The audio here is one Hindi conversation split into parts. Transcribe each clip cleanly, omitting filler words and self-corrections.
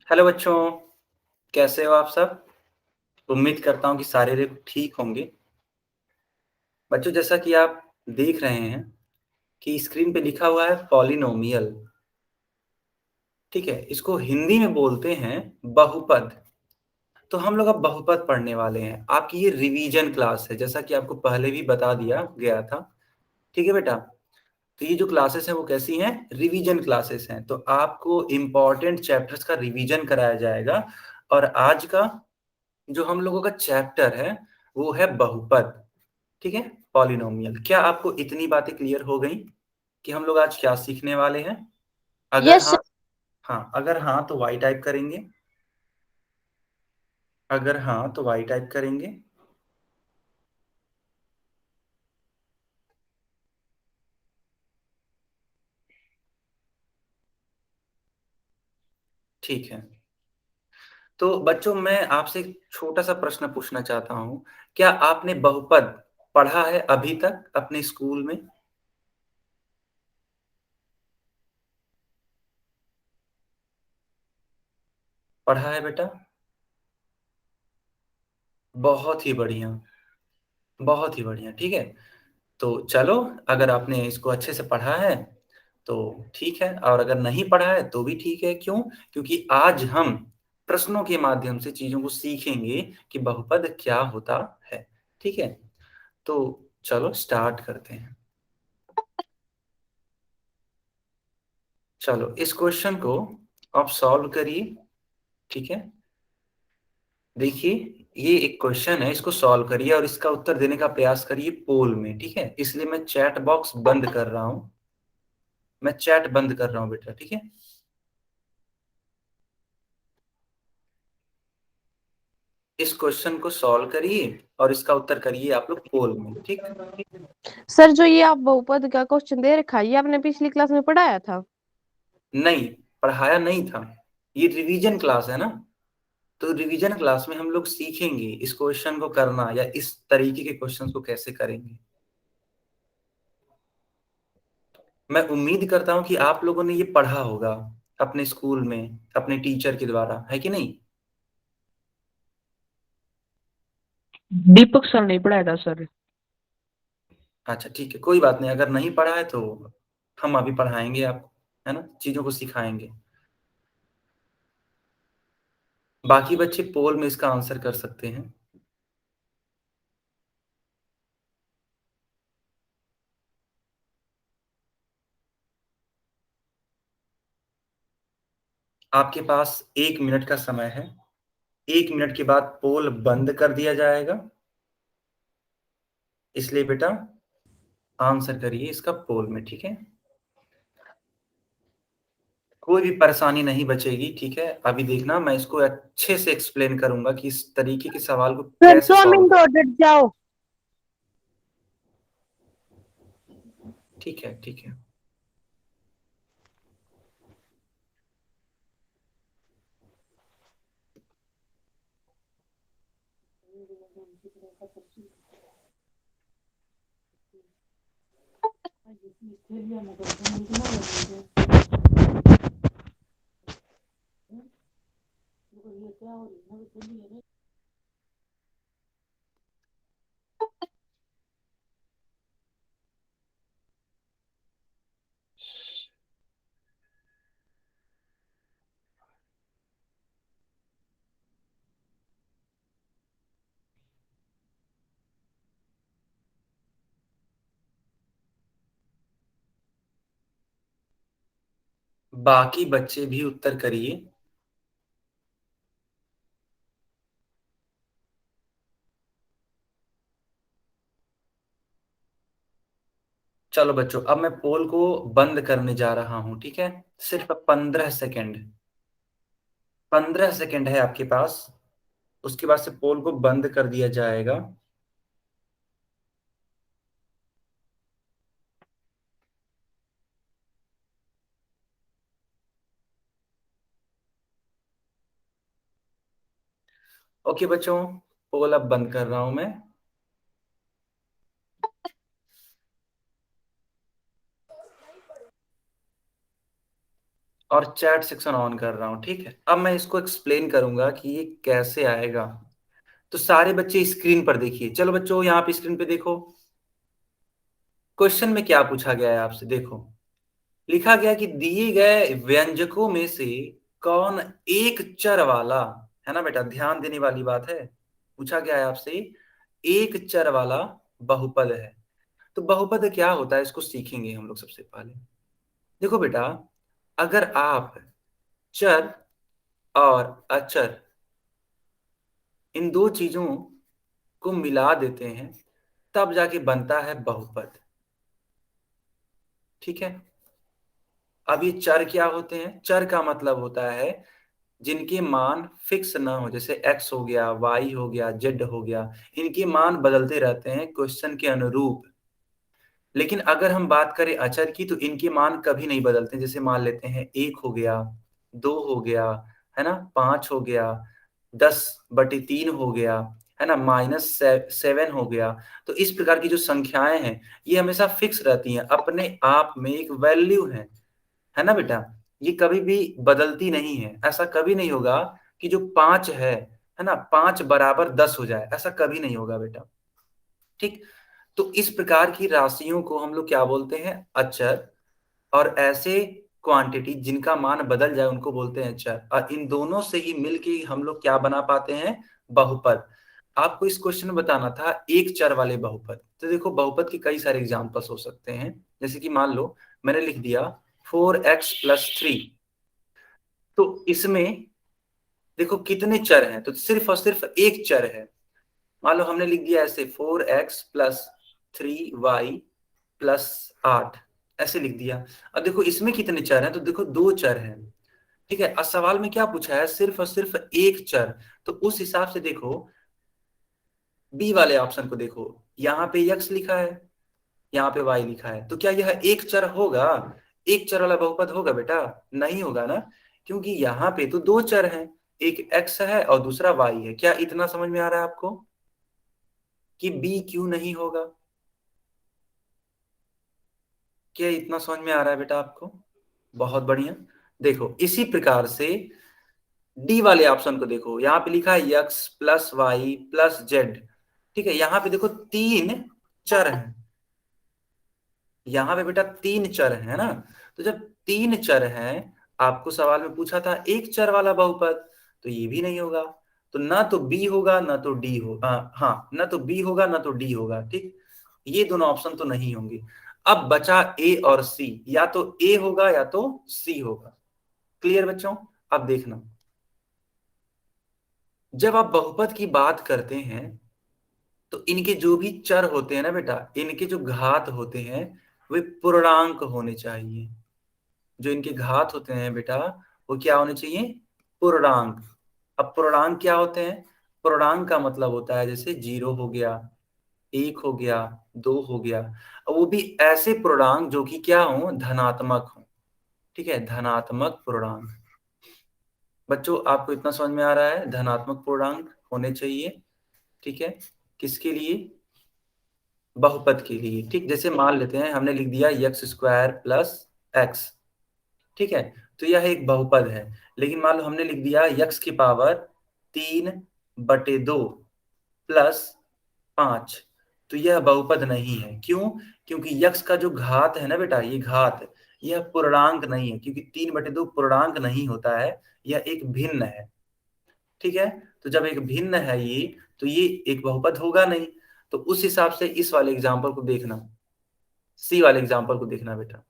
हेलो बच्चों, कैसे हो आप सब? उम्मीद करता हूँ कि सारे लोग ठीक होंगे। बच्चों, जैसा कि आप देख रहे हैं कि स्क्रीन पे लिखा हुआ है पॉलिनोमियल। ठीक है, इसको हिंदी में बोलते हैं बहुपद। तो हम लोग अब बहुपद पढ़ने वाले हैं। आपकी ये रिवीजन क्लास है, जैसा कि आपको पहले भी बता दिया गया था। ठीक है बेटा? तो ये जो क्लासेस हैं वो कैसी हैं? रिवीजन क्लासेस हैं। तो आपको इम्पोर्टेंट चैप्टर्स का रिवीजन कराया जाएगा। और आज का जो हम लोगों का चैप्टर है वो है बहुपद। ठीक है, पॉलिनोमियल। क्या आपको इतनी बातें क्लियर हो गई कि हम लोग आज क्या सीखने वाले हैं? अगर यस हाँ, हाँ अगर हाँ तो वाई टाइप करेंगे। अगर हाँ तो वाई टाइप करेंगे। ठीक है, तो बच्चों मैं आपसे एक छोटा सा प्रश्न पूछना चाहता हूँ। क्या आपने बहुपद पढ़ा है अभी तक अपने स्कूल में? पढ़ा है बेटा? बहुत ही बढ़िया, बहुत ही बढ़िया। ठीक है, तो चलो, अगर आपने इसको अच्छे से पढ़ा है तो ठीक है, और अगर नहीं पढ़ा है तो भी ठीक है। क्यों? क्योंकि आज हम प्रश्नों के माध्यम से चीजों को सीखेंगे कि बहुपद क्या होता है। ठीक है, तो चलो स्टार्ट करते हैं। चलो इस क्वेश्चन को आप सॉल्व करिए। ठीक है, देखिए, ये एक क्वेश्चन है, इसको सॉल्व करिए और इसका उत्तर देने का प्रयास करिए पोल में। ठीक है, इसलिए मैं चैट बॉक्स बंद कर रहा हूं। मैं चैट बंद कर रहा हूं बेटा। ठीक है, इस क्वेश्चन को सॉल्व करिए और इसका उत्तर करिए आप लोग पोल में। ठीक, सर, जो ये आप बहुपद का क्वेश्चन दे रखा है ये आपने पिछली क्लास में पढ़ाया था। नहीं, पढ़ाया नहीं था। ये रिवीजन क्लास है ना, तो रिवीजन क्लास में हम लोग सीखेंगे इस क्वेश्चन को करना, या इस तरीके के क्वेश्चन को कैसे करेंगे। मैं उम्मीद करता हूं कि आप लोगों ने ये पढ़ा होगा अपने स्कूल में, अपने टीचर के द्वारा, है कि नहीं? दीपक सर नहीं पढ़ाया था सर। अच्छा ठीक है, कोई बात नहीं। अगर नहीं पढ़ा है तो हम अभी पढ़ाएंगे आपको, है ना, चीजों को सिखाएंगे। बाकी बच्चे पोल में इसका आंसर कर सकते हैं। आपके पास 1 मिनट का समय है। 1 मिनट के बाद पोल बंद कर दिया जाएगा। इसलिए बेटा आंसर करिए इसका पोल में। ठीक है, कोई भी परेशानी नहीं बचेगी। ठीक है, अभी देखना, मैं इसको अच्छे से एक्सप्लेन करूंगा कि इस तरीके के सवाल को सर, कैसे 2 मिनट सॉल्व। और डट जाओ। ठीक है, ठीक है। बाकी बच्चे भी उत्तर करिए। चलो बच्चों, अब मैं पोल को बंद करने जा रहा हूं। ठीक है, सिर्फ 15 सेकेंड। 15 सेकेंड है आपके पास, उसके बाद से पोल को बंद कर दिया जाएगा। ओके बच्चों, पोल अब बंद कर रहा हूं मैं। और चैट सेक्शन ऑन कर रहा हूं। ठीक है, अब मैं इसको एक्सप्लेन करूंगा कि ये कैसे आएगा। तो सारे बच्चे स्क्रीन पर देखिए। चलो बच्चों, यहाँ पे स्क्रीन पे देखो, क्वेश्चन में क्या पूछा गया है आपसे। देखो, लिखा गया कि दिए गए व्यंजकों में से कौन एक चर वाला, है ना बेटा, ध्यान देने वाली बात है, पूछा गया है आपसे एक चर वाला बहुपद है। तो बहुपद क्या होता है इसको सीखेंगे हम लोग सबसे पहले। देखो बेटा, अगर आप चर और अचर इन दो चीजों को मिला देते हैं तब जाके बनता है बहुपद। ठीक है, अब ये चर क्या होते हैं? चर का मतलब होता है जिनके मान फिक्स ना हो, जैसे x हो गया, y हो गया, z हो गया, इनके मान बदलते रहते हैं क्वेश्चन के अनुरूप। लेकिन अगर हम बात करें अचर की तो इनके मान कभी नहीं बदलते। जैसे मान लेते हैं 1 हो गया, 2 हो गया, है ना, 5 हो गया, 10/3 हो गया, है ना, -7 हो गया। तो इस प्रकार की जो संख्याएं हैं ये हमेशा फिक्स रहती हैं, अपने आप में एक वैल्यू है ना बेटा। ये कभी भी बदलती नहीं है। ऐसा कभी नहीं होगा कि जो 5 है ना, 5 = 10 हो जाए, ऐसा कभी नहीं होगा बेटा। ठीक, तो इस प्रकार की राशियों को हम लोग क्या बोलते हैं? अचर। और ऐसे क्वांटिटी जिनका मान बदल जाए उनको बोलते हैं चर। और इन दोनों से ही मिलके हम लोग क्या बना पाते हैं? बहुपद। आपको इस क्वेश्चन में बताना था एक चर वाले बहुपद। तो देखो, बहुपद के कई सारे एग्जांपल्स हो सकते हैं। जैसे कि मान लो मैंने लिख दिया 4x + 3। तो इसमें देखो कितने चर हैं, तो सिर्फ और सिर्फ एक चर है। मान लो हमने लिख दिया ऐसे 4x + 3y + 8, ऐसे लिख दिया। अब देखो इसमें कितने चर हैं, तो देखो दो चर हैं। ठीक है, और सवाल में क्या पूछा है? सिर्फ और सिर्फ एक चर। तो उस हिसाब से देखो, बी वाले ऑप्शन को देखो, यहाँ पे x लिखा है, यहाँ पे y लिखा है। तो क्या यह एक चर होगा? एक चर वाला बहुपद होगा बेटा? नहीं होगा ना, क्योंकि यहाँ पे तो दो चर हैं, एक x है और दूसरा y है। क्या इतना समझ में आ रहा है आपको कि b क्यों नहीं होगा? क्या इतना समझ में आ रहा है बेटा आपको? बहुत बढ़िया। देखो इसी प्रकार से डी वाले ऑप्शन को देखो, यहाँ पे लिखा है x + y + z। ठीक है, यहाँ पे देखो तीन चर हैं, यहाँ पे बेटा तीन चर है ना। तो जब तीन चर हैं, आपको सवाल में पूछा था एक चर वाला बहुपद, तो ये भी नहीं होगा। तो ना तो बी होगा ना तो डी होगा। हाँ, ना तो बी होगा ना तो डी होगा। ठीक, ये दोनों ऑप्शन तो नहीं होंगे। अब बचा ए और सी, या तो ए होगा या तो सी होगा। क्लियर बच्चों? अब देखना, जब आप बहुपद की बात करते हैं तो इनके जो भी चर होते हैं ना बेटा, इनके जो घात होते हैं वे पूर्णांक होने चाहिए। जो इनके घात होते हैं बेटा, वो क्या होने चाहिए? पूर्णांक। अब पूर्णांक क्या होते हैं? पूर्णांक का मतलब होता है जैसे 0 हो गया, 1 हो गया, 2 हो गया। और वो भी ऐसे पूर्णांक जो कि क्या हो? धनात्मक हो। ठीक है, धनात्मक पूर्णांक। बच्चों आपको इतना समझ में आ रहा है? धनात्मक पूर्णांक होने चाहिए। ठीक है, किसके लिए? बहुपद के लिए। ठीक, जैसे मान लेते हैं हमने लिख दिया x² + x। ठीक है, तो यह एक बहुपद है। लेकिन मान लो हमने लिख दिया x³ 3/2 +5। तो यह बहुपद नहीं है। क्यों? क्योंकि यक्स का जो घात है ना बेटा, ये घात, यह पूर्णांक नहीं है, क्योंकि 3/2 पूर्णांक नहीं होता है, यह एक भिन्न है। ठीक है, तो जब एक भिन्न है ये, तो ये एक बहुपद होगा नहीं। तो उस हिसाब से इस वाले एग्जाम्पल को देखना, सी वाले एग्जाम्पल को देखना बेटा।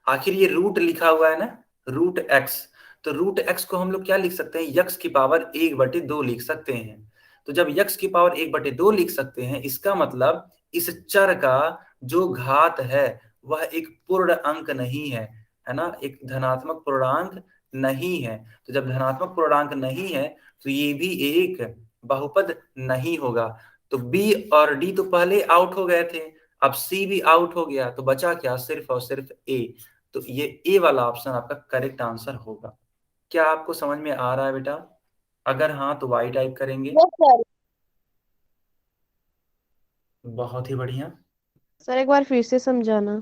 आखिर ये रूट लिखा हुआ है ना, √x। तो √x को हम लोग क्या लिख सकते हैं? x⁻1/2 लिख सकते हैं। तो जब x⁻1/2 लिख सकते हैं, इसका मतलब इस चर का जो घात है वह एक पूर्ण अंक नहीं है ना, एक धनात्मक पूर्णांक नहीं है। तो जब धनात्मक पूर्णांक नहीं है तो ये भी एक बहुपद नहीं होगा। तो बी और डी तो पहले आउट हो गए थे, अब सी भी आउट हो गया, तो बचा क्या? सिर्फ और सिर्फ ए। तो ये ए वाला ऑप्शन आपका करेक्ट आंसर होगा। क्या आपको समझ में आ रहा है बेटा? अगर हाँ तो वाई टाइप करेंगे। Yes sir. बहुत ही बढ़िया। सर एक बार फिर से समझाना।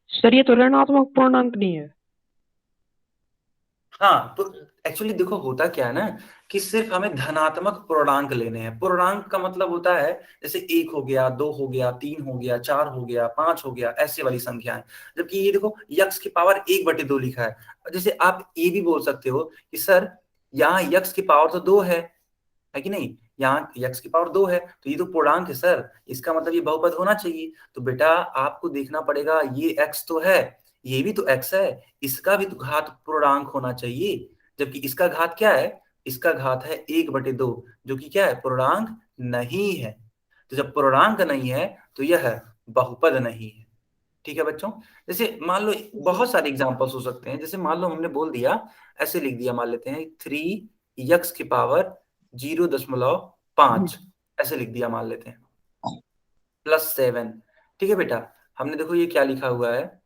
सर ये तो ऋणात्मक पूर्णांक नहीं है। हाँ, तो एक्चुअली देखो होता क्या है ना कि सिर्फ हमें धनात्मक पूर्णांक लेने हैं। पूर्णांक का मतलब होता है जैसे 1 हो गया, 2 हो गया, 3 हो गया, 4 हो गया, 5 हो गया, ऐसे वाली संख्याएं। जबकि ये देखो यक्स की पावर 1/2 लिखा है। जैसे आप ये भी बोल सकते हो कि सर यहाँ यक्स की पावर तो 2 है कि नहीं? यहाँ यक्स की पावर 2 है तो ये तो पूर्णांक है सर, इसका मतलब ये बहुपद होना चाहिए। तो बेटा आपको देखना पड़ेगा, ये एक्स तो है, ये भी तो एक्स है, इसका भी तो घात पूर्णांक होना चाहिए। जबकि इसका घात क्या है? इसका घात है 1/2, जो कि क्या है? पूर्णांक नहीं है। तो जब पूर्णांक नहीं है तो यह बहुपद नहीं है। ठीक है बच्चों। जैसे मान लो बहुत सारे एग्जांपल्स हो सकते हैं। जैसे मान लो हमने बोल दिया, ऐसे लिख दिया, मान लेते हैं 3 यक्स की पावर 0.5, ऐसे लिख दिया मान लेते हैं, +7। ठीक है बेटा, हमने देखो ये क्या लिखा हुआ है,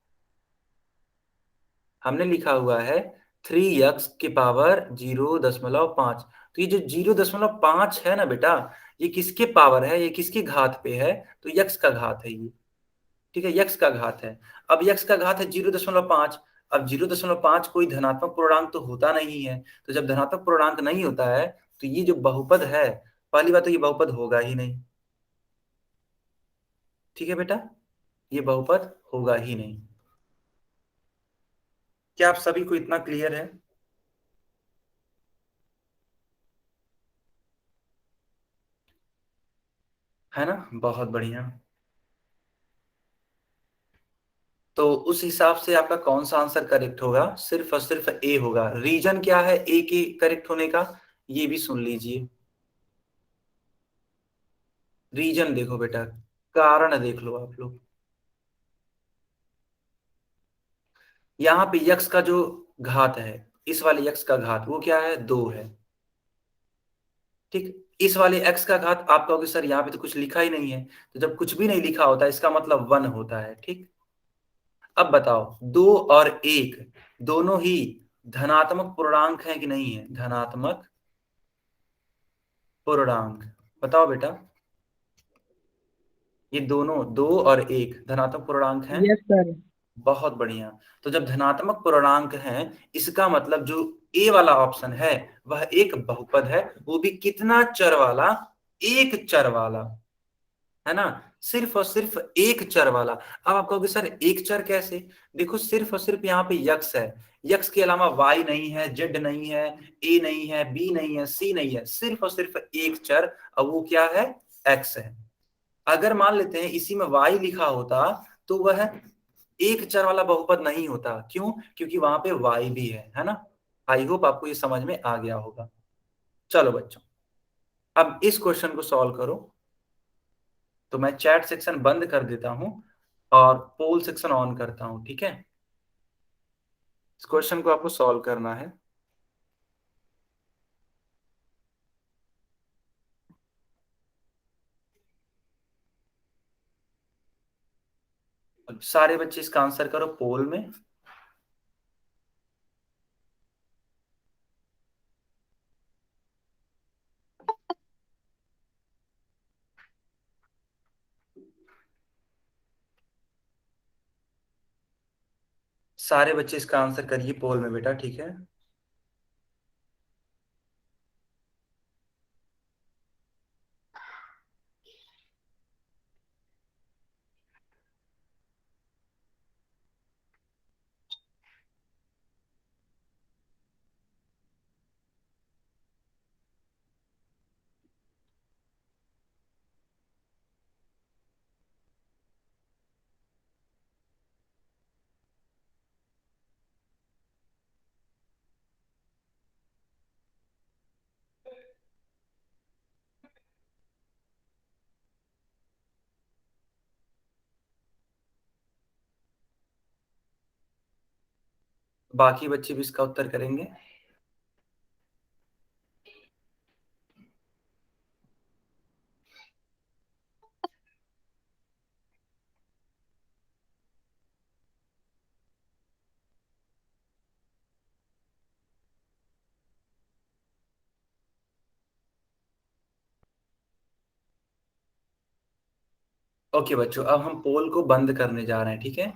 हमने लिखा हुआ है 3 यक्स की पावर 0.5। तो ये जो 0.5 है ना बेटा, ये किसके पावर है, ये किसकी घात पे है? तो यक्स का घात है ये। ठीक है, यक्स का घात है। अब यक्स का घात है 0.5। अब 0.5 कोई धनात्मक पूर्णांक तो होता नहीं है। तो जब धनात्मक पूर्णांक नहीं होता है तो ये जो बहुपद है, पहली बात तो ये बहुपद होगा ही नहीं। ठीक है बेटा, ये बहुपद होगा ही नहीं। क्या आप सभी को इतना क्लियर है ना? बहुत बढ़िया। तो उस हिसाब से आपका कौन सा आंसर करेक्ट होगा? सिर्फ और सिर्फ ए होगा। रीजन क्या है ए के करेक्ट होने का, ये भी सुन लीजिए। रीजन देखो बेटा, कारण देख लो आप लोग। यहाँ पे यक्स का जो घात है, इस वाले यक्स का घात वो क्या है? 2 है। ठीक, इस वाले एक्स का घात आप कहोगे सर यहाँ पे तो कुछ लिखा ही नहीं है। तो जब कुछ भी नहीं लिखा होता इसका मतलब 1 होता है। ठीक, अब बताओ 2 और 1 दोनों ही धनात्मक पूर्णांक है कि नहीं है? धनात्मक पूर्णांक, बताओ बेटा। ये दोनों 2 और 1 धनात्मक पूर्णांक हैं। Yes sir. बहुत बढ़िया। तो जब धनात्मक पूर्णांक हैं, इसका मतलब जो ए वाला ऑप्शन है वह एक बहुपद है। वो भी कितना चर वाला? एक चर वाला, है ना? सिर्फ और सिर्फ एक चर वाला। अब आप कहोगे सर एक चर कैसे? देखो सिर्फ और सिर्फ यहाँ पे यक्स है, यक्स के अलावा वाई नहीं है, जेड नहीं है, ए नहीं है, बी नहीं है, सी नहीं है, सिर्फ और सिर्फ एक चर। अब वो क्या है? एक्स है। अगर मान लेते हैं इसी में वाई लिखा होता तो वह एक चर वाला बहुपद नहीं होता। क्यों? क्योंकि वहां पे वाई भी है ना? आई होप आपको ये समझ में आ गया होगा। चलो बच्चों, अब इस क्वेश्चन को सॉल्व करो। तो मैं चैट सेक्शन बंद कर देता हूं और पोल सेक्शन ऑन करता हूं। ठीक है, इस क्वेश्चन को आपको सॉल्व करना है। अब सारे बच्चे इसका आंसर करो पोल में। सारे बच्चे इसका आंसर करिए पोल में बेटा। ठीक है, बाकी बच्चे भी इसका उत्तर करेंगे। ओके बच्चों, अब हम पोल को बंद करने जा रहे हैं, ठीक है।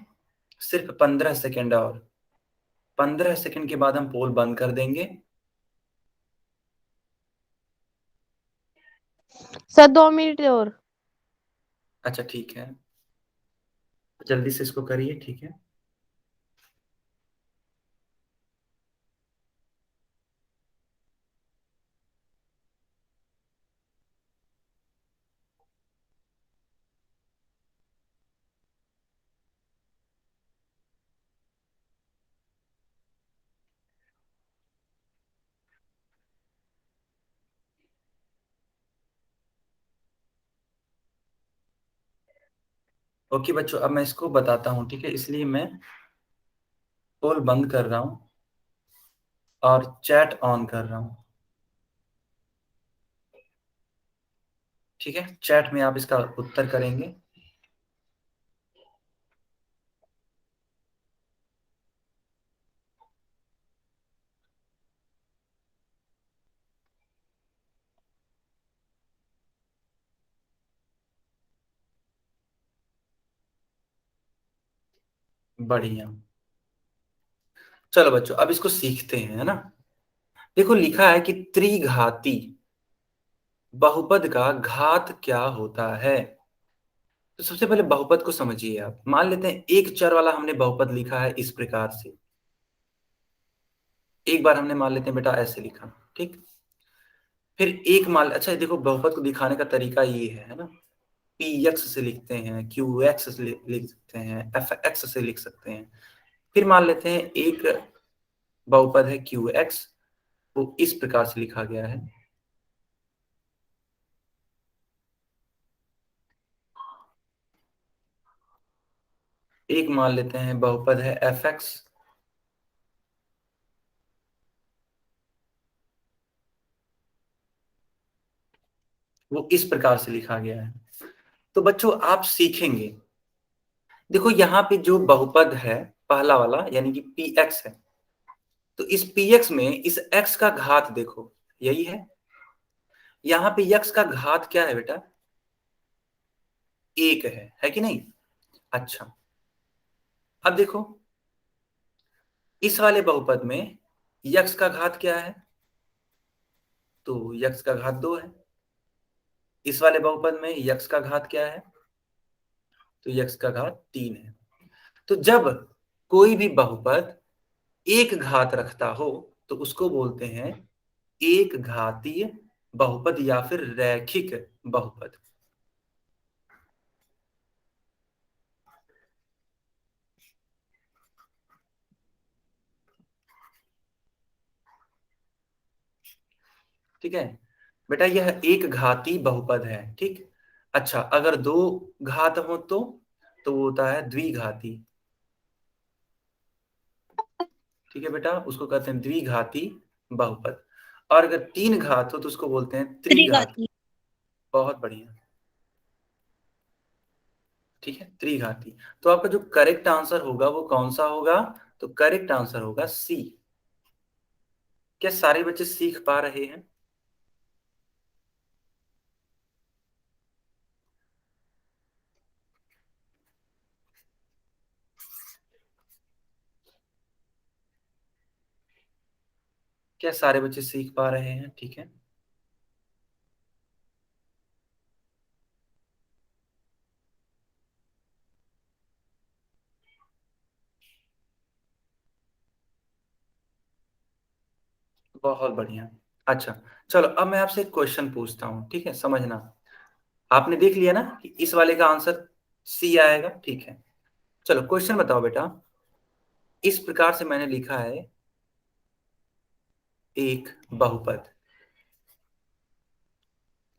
सिर्फ 15 सेकेंड और, 15 सेकेंड के बाद हम पोल बंद कर देंगे। सर 2 मिनट और। अच्छा ठीक है, जल्दी से इसको करिए, ठीक है। ओके बच्चों, अब मैं इसको बताता हूँ, ठीक है। इसलिए मैं पोल बंद कर रहा हूँ और चैट ऑन कर रहा हूँ, ठीक है। चैट में आप इसका उत्तर करेंगे। बढ़िया। चलो बच्चों, अब इसको सीखते हैं, है ना। देखो लिखा है कि त्रिघाती बहुपद का घात क्या होता है। तो सबसे पहले बहुपद को समझिए आप। मान लेते हैं एक चर वाला हमने बहुपद लिखा है इस प्रकार से। एक बार हमने मान लेते हैं बेटा ऐसे लिखा, ठीक। फिर एक मान, अच्छा देखो बहुपद को दिखाने का तरीका ये है ना। पी एक्स से लिखते हैं, क्यू एक्स से लिख सकते हैं, एफ एक्स से लिख सकते हैं। फिर मान लेते हैं एक बहुपद है क्यू एक्स, वो इस प्रकार से लिखा गया है। एक मान लेते हैं बहुपद है एफ एक्स, वो इस प्रकार से लिखा गया है। तो बच्चों आप सीखेंगे, देखो यहाँ पे जो बहुपद है पहला वाला यानी कि पी एक्स है, तो इस पी एक्स में इस एक्स का घात देखो, यही है। यहाँ पे एक्स का घात क्या है बेटा, एक है कि नहीं। अच्छा, अब देखो इस वाले बहुपद में यक्स का घात क्या है, तो यक्स का घात 2 है। इस वाले बहुपद में यक्स का घात क्या है, तो यक्स का घात 3 है। तो जब कोई भी बहुपद एक घात रखता हो तो उसको बोलते हैं एक घातीय बहुपद या फिर रैखिक बहुपद। ठीक है बेटा, यह एक घाती बहुपद है, ठीक। अच्छा, अगर दो घात हो तो वो होता है द्विघाती। ठीक है बेटा, उसको कहते हैं द्विघाती बहुपद। और अगर तीन घात हो तो उसको बोलते हैं त्रिघाती। त्रिघाती। बहुत बढ़िया, ठीक है, त्रिघाती। तो आपका जो करेक्ट आंसर होगा वो कौन सा होगा, तो करेक्ट आंसर होगा सी। क्या सारे बच्चे सीख पा रहे हैं। क्या सारे बच्चे सीख पा रहे हैं, ठीक है। बहुत बढ़िया। अच्छा, चलो अब मैं आपसे एक क्वेश्चन पूछता हूँ, ठीक है, समझना। आपने देख लिया ना कि इस वाले का आंसर सी आएगा, ठीक है। चलो क्वेश्चन बताओ बेटा। इस प्रकार से मैंने लिखा है एक बहुपद,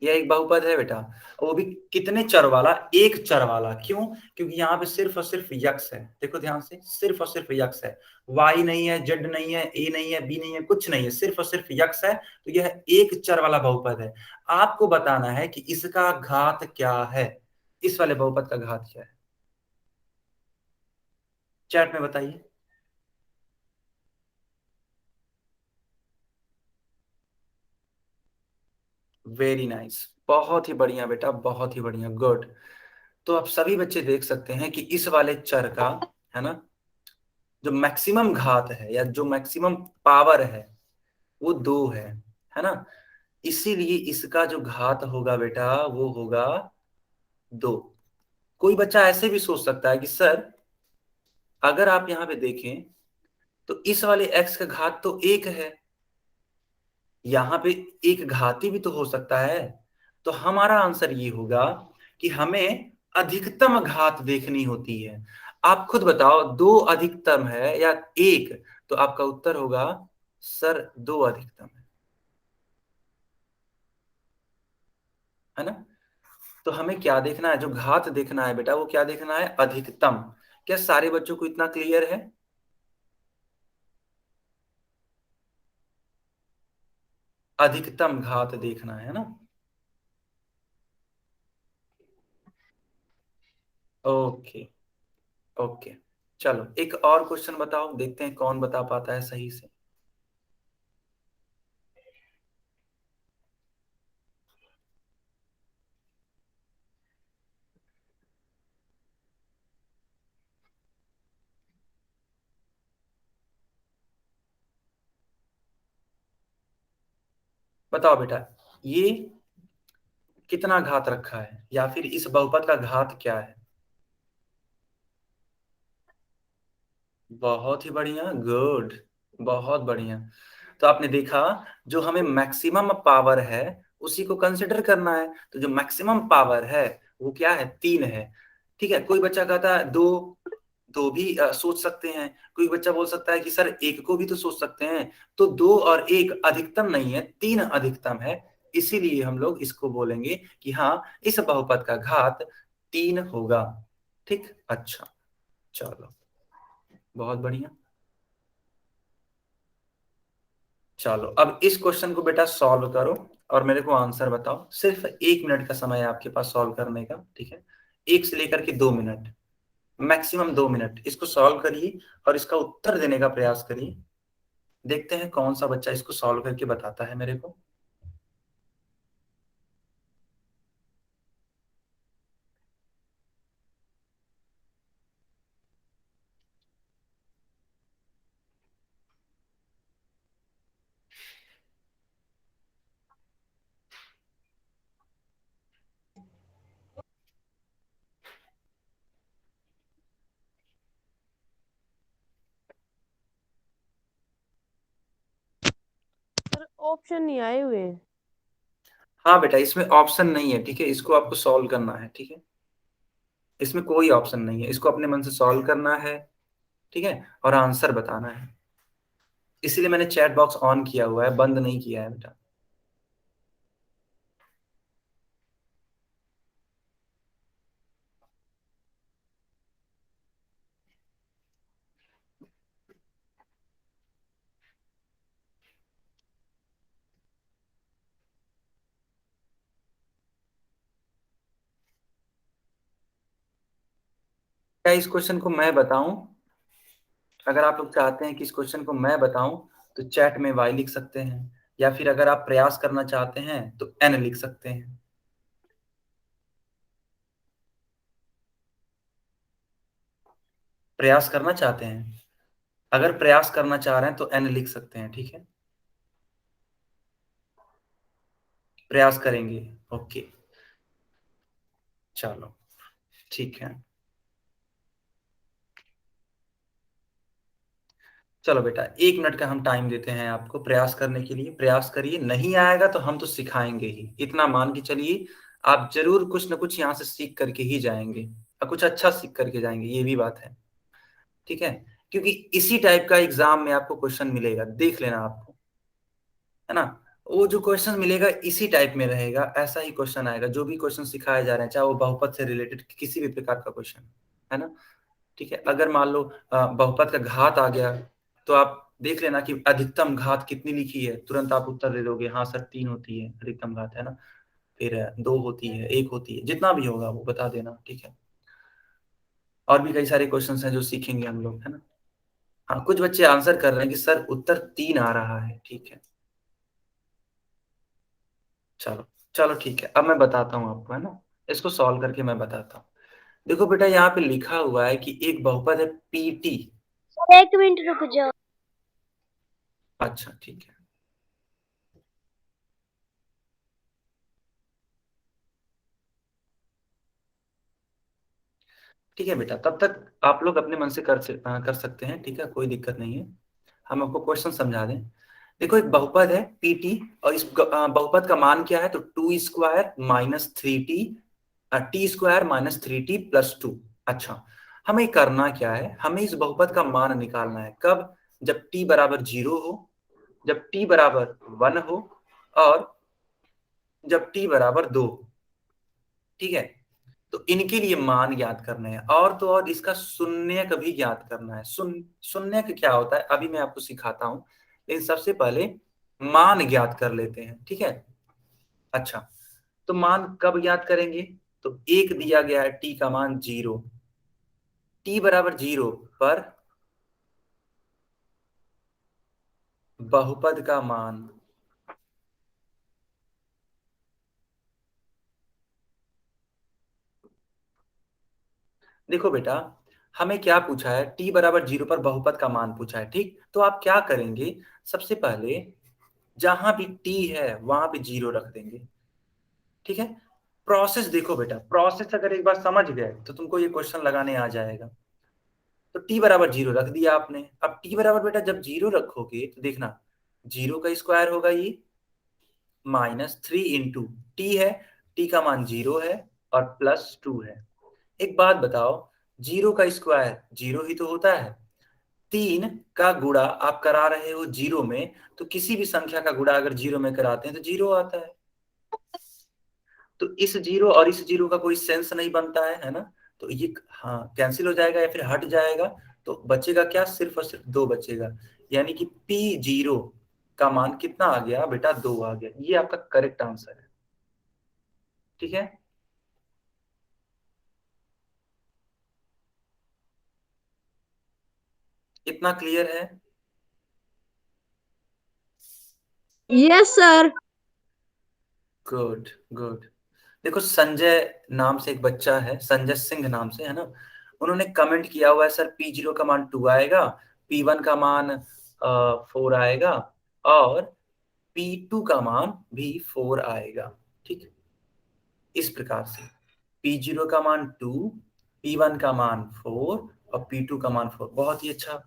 यह एक बहुपद है बेटा। वो भी कितने चर वाला, एक चर वाला। क्यों, क्योंकि यहाँ पे सिर्फ और सिर्फ यक्स है। देखो ध्यान से, सिर्फ और सिर्फ यक्स है। वाई नहीं है, जेड नहीं है, ए नहीं है, बी नहीं है, कुछ नहीं है, सिर्फ और सिर्फ यक्स है। तो यह एक चर वाला बहुपद है। आपको बताना है कि इसका घात क्या है, इस वाले बहुपद का घात क्या है। चैट में बताइए। वेरी नाइस, बहुत ही बढ़िया बेटा, बहुत ही बढ़िया, गुड। तो आप सभी बच्चे देख सकते हैं कि इस वाले चर का, है ना, जो मैक्सिमम घात है या जो मैक्सिमम पावर है वो 2 है ना। इसीलिए इसका जो घात होगा बेटा वो होगा 2। कोई बच्चा ऐसे भी सोच सकता है कि सर अगर आप यहाँ पे देखें तो इस वाले x का घात तो 1 है, यहाँ पे एक घाती भी तो हो सकता है। तो हमारा आंसर ये होगा कि हमें अधिकतम घात देखनी होती है। आप खुद बताओ, 2 अधिकतम है या 1? तो आपका उत्तर होगा सर 2 अधिकतम है ना। तो हमें क्या देखना है? जो घात देखना है बेटा वो क्या देखना है? अधिकतम। क्या सारे बच्चों को इतना क्लियर है? अधिकतम घात देखना है ना। ओके। ओके, चलो एक और क्वेश्चन बताओ, देखते हैं कौन बता पाता है सही से। बताओ बेटा, ये कितना घात रखा है या फिर इस बहुपद का घात क्या है? बहुत ही बढ़िया, गुड, बहुत बढ़िया। तो आपने देखा, जो हमें मैक्सिमम पावर है उसी को कंसिडर करना है। तो जो मैक्सिमम पावर है वो क्या है? 3 है। ठीक है, कोई बच्चा कहता है 2, दो भी सोच सकते हैं। कोई बच्चा बोल सकता है कि सर 1 को भी तो सोच सकते हैं। तो 2 और 1 अधिकतम नहीं है, 3 अधिकतम है। इसीलिए हम लोग इसको बोलेंगे कि हाँ, इस बहुपद का घात 3 होगा। ठीक, अच्छा, चलो, बहुत बढ़िया। चलो अब इस क्वेश्चन को बेटा सॉल्व करो और मेरे को आंसर बताओ। सिर्फ 1 मिनट का समय है आपके पास सॉल्व करने का, ठीक है? 1 से लेकर के 2 मिनट, मैक्सिमम 2 मिनट इसको सॉल्व करिए और इसका उत्तर देने का प्रयास करिए। देखते हैं कौन सा बच्चा इसको सॉल्व करके बताता है मेरे को। सर ऑप्शन नहीं आए हुए। हाँ बेटा, इसमें ऑप्शन नहीं है, ठीक है? इसको आपको सॉल्व करना है, ठीक है? इसमें कोई ऑप्शन नहीं है, इसको अपने मन से सॉल्व करना है, ठीक है? और आंसर बताना है। इसीलिए मैंने चैट बॉक्स ऑन किया हुआ है, बंद नहीं किया है बेटा। क्या इस क्वेश्चन को मैं बताऊं? अगर आप लोग चाहते हैं कि इस क्वेश्चन को मैं बताऊं तो चैट में वाई लिख सकते हैं, या फिर अगर आप प्रयास करना चाहते हैं तो एन लिख सकते हैं। प्रयास करना चाहते हैं, अगर प्रयास करना चाह रहे हैं तो एन लिख सकते हैं, ठीक है? प्रयास करेंगे, ओके, चलो, ठीक है। चलो बेटा, 1 मिनट का हम टाइम देते हैं आपको प्रयास करने के लिए। प्रयास करिए, नहीं आएगा तो हम तो सिखाएंगे ही, इतना मान के चलिए। आप जरूर कुछ ना कुछ यहाँ से सीख करके ही जाएंगे और कुछ अच्छा सीख करके जाएंगे, ये भी बात है, ठीक है? क्योंकि इसी टाइप का एग्जाम में आपको क्वेश्चन मिलेगा, देख लेना आपको, है ना। वो जो क्वेश्चन मिलेगा इसी टाइप में रहेगा, ऐसा ही क्वेश्चन आएगा। जो भी क्वेश्चन सिखाए जा रहे हैं, चाहे वो बहुपद से रिलेटेड किसी भी प्रकार का क्वेश्चन, है ना, ठीक है? अगर मान लो बहुपद का घात आ गया तो आप देख लेना कि अधिकतम घात कितनी लिखी है, तुरंत आप उत्तर दे दोगे, हाँ सर 3 होती है अधिकतम घात, है ना। फिर 2 होती है, 1 होती है, जितना भी होगा वो बता देना, ठीक है? और भी कई सारे क्वेश्चंस हैं जो सीखेंगे हम लोग, है ना। हाँ, कुछ बच्चे आंसर कर रहे हैं कि सर उत्तर 3 आ रहा है, ठीक है? चलो, चलो ठीक है, अब मैं बताता हूँ आपको, है ना। इसको सॉल्व करके मैं बताता हूँ। देखो बेटा यहाँ पे लिखा हुआ है कि एक बहुपद है पीटी। एक मिनट रुक जाओ। अच्छा ठीक है। ठीक है बेटा, तब तक आप लोग अपने मन से कर सकते हैं, ठीक है, कोई दिक्कत नहीं है। हम आपको क्वेश्चन समझा दें। देखो एक बहुपद है पीटी और इस बहुपद का मान क्या है, तो 2² minus 3t, t² minus 3t plus 2। अच्छा, हमें करना क्या है, हमें इस बहुपद का मान निकालना है। कब? जब t बराबर 0 हो, जब t बराबर 1 हो, और जब t बराबर 2। ठीक है, तो इनके लिए मान ज्ञात करने हैं, और तो और इसका शून्य कभी ज्ञात करना है। शून्य क्या होता है अभी मैं आपको सिखाता हूं, लेकिन सबसे पहले मान ज्ञात कर लेते हैं, ठीक है। अच्छा, तो मान कब ज्ञात करेंगे, तो एक दिया गया है t का मान 0, t बराबर 0 पर बहुपद का मान देखो बेटा, हमें क्या पूछा है, t बराबर 0 पर बहुपद का मान पूछा है, ठीक। तो आप क्या करेंगे, सबसे पहले जहां भी t है वहां पे 0 रख देंगे, ठीक है। प्रोसेस देखो बेटा, प्रोसेस अगर एक बार समझ गए तो तुमको ये क्वेश्चन लगाने आ जाएगा। तो t बराबर 0 रख दिया आपने। अब t बराबर बेटा जब 0 रखोगे तो देखना 0 का स्क्वायर होगा ये -3 इंटू टी है, t का मान 0 है और प्लस 2 है। एक बात बताओ, 0 का स्क्वायर 0 ही तो होता है। 3 का गुणा आप करा रहे हो 0 में, तो किसी भी संख्या का गुणा अगर 0 में कराते हैं तो 0 आता है। तो इस 0 और इस 0 का कोई सेंस नहीं बनता है ना। तो ये हाँ कैंसिल हो जाएगा या फिर हट जाएगा, तो बचेगा क्या, सिर्फ और सिर्फ 2 बचेगा। यानी कि P0 का मान कितना आ गया बेटा, 2 आ गया। ये आपका करेक्ट आंसर है, ठीक है। इतना क्लियर है? Yes sir. Good good. देखो संजय नाम से एक बच्चा है, संजय सिंह नाम से, है ना। उन्होंने कमेंट किया हुआ है सर P0 का मान 2 आएगा, P1 का मान 4 आएगा और P2 का मान भी 4 आएगा, ठीक। इस प्रकार से P0 का मान 2, P1 का मान 4 और P2 का मान 4। बहुत ही अच्छा,